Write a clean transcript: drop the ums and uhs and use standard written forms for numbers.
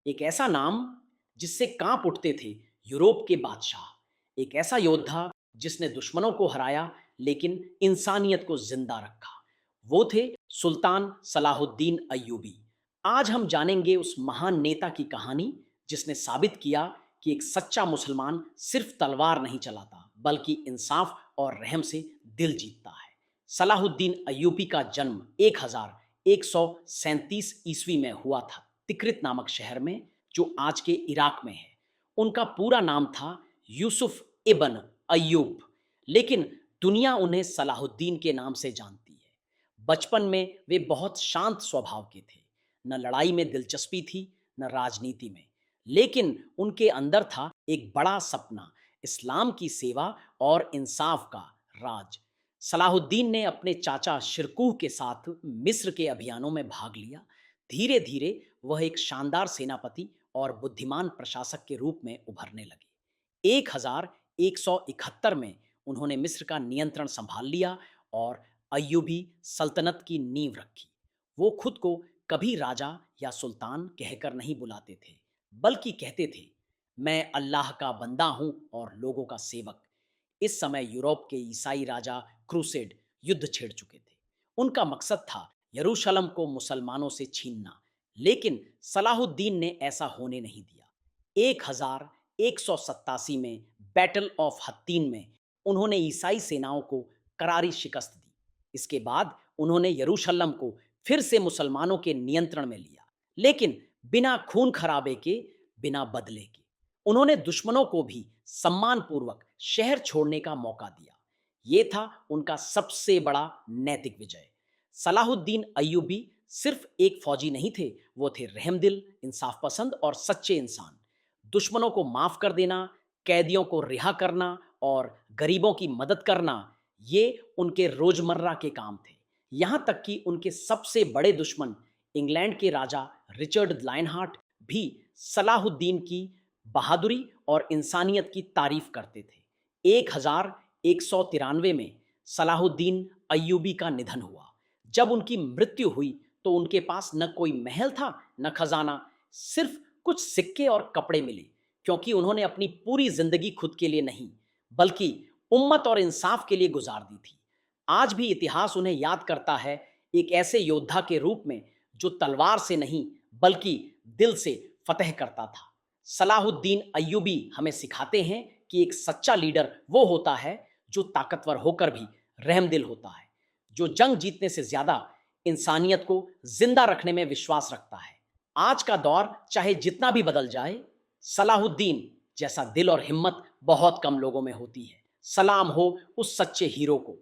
एक ऐसा नाम जिससे कांप उठते थे यूरोप के बादशाह। एक ऐसा योद्धा जिसने दुश्मनों को हराया लेकिन इंसानियत को जिंदा रखा। वो थे सुल्तान सलाहुद्दीन अय्यूबी। आज हम जानेंगे उस महान नेता की कहानी जिसने साबित किया कि एक सच्चा मुसलमान सिर्फ तलवार नहीं चलाता बल्कि इंसाफ और रहम से दिल जीतता है। सलाहुद्दीन अय्यूबी का जन्म 1137 ईस्वी में हुआ था तिक्रित नामक शहर में, जो आज के इराक में है। उनका पूरा नाम था यूसुफ इब्न अय्यूब, लेकिन दुनिया उन्हें सलाहुद्दीन के नाम से जानती है। बचपन में वे बहुत शांत स्वभाव के थे। न लड़ाई में दिलचस्पी थी, न राजनीति में, लेकिन उनके अंदर था एक बड़ा सपना, इस्लाम की सेवा और इंसाफ का राज। सलाहुद्दीन ने अपने चाचा शिरकुह के साथ मिस्र के अभियानों में भाग लिया। धीरे धीरे वह एक शानदार सेनापति और बुद्धिमान प्रशासक के रूप में उभरने लगे। 1171 में उन्होंने मिस्र का नियंत्रण संभाल लिया और अय्यूबी सल्तनत की नींव रखी। वो खुद को कभी राजा या सुल्तान कहकर नहीं बुलाते थे, बल्कि कहते थे, मैं अल्लाह का बंदा हूं और लोगों का सेवक। इस समय यूरोप के ईसाई राजा क्रूसेड युद्ध छेड़ चुके थे। उनका मकसद था यरूशलेम को मुसलमानों से छीनना, लेकिन सलाहुद्दीन ने ऐसा होने नहीं दिया। 1187 में बैटल ऑफ हत्तीन में उन्होंने ईसाई सेनाओं को करारी शिकस्त दी। इसके बाद उन्होंने यरूशलेम को फिर से मुसलमानों के नियंत्रण में लिया, लेकिन बिना खून खराबे के, बिना बदले के। उन्होंने दुश्मनों को भी सम्मानपूर्वक शहर छोड़ने का मौका दिया। ये था उनका सबसे बड़ा नैतिक विजय। सलाहुद्दीन अय्यूबी सिर्फ एक फौजी नहीं थे, वो थे रहमदिल, इंसाफ पसंद और सच्चे इंसान। दुश्मनों को माफ कर देना, कैदियों को रिहा करना और गरीबों की मदद करना, ये उनके रोजमर्रा के काम थे। यहाँ तक कि उनके सबसे बड़े दुश्मन इंग्लैंड के राजा रिचर्ड लायनहार्ट भी सलाहुद्दीन की बहादुरी और इंसानियत की तारीफ करते थे। 1193 में सलाहुद्दीन अय्यूबी का निधन हुआ। जब उनकी मृत्यु हुई तो उनके पास न कोई महल था, न खजाना, सिर्फ कुछ सिक्के और कपड़े मिले, क्योंकि उन्होंने अपनी पूरी जिंदगी खुद के लिए नहीं, बल्कि उम्मत और इंसाफ के लिए गुजार दी थी। आज भी इतिहास उन्हें याद करता है, एक ऐसे योद्धा के रूप में जो तलवार से नहीं बल्कि दिल से फतह करता था। सलाहुद्दीन अय्यूबी हमें सिखाते हैं कि एक सच्चा लीडर वो होता है जो ताकतवर होकर भी रहमदिल होता है, जो जंग जीतने से ज्यादा इंसानियत को जिंदा रखने में विश्वास रखता है। आज का दौर चाहे जितना भी बदल जाए, सलाहुद्दीन जैसा दिल और हिम्मत बहुत कम लोगों में होती है। सलाम हो उस सच्चे हीरो को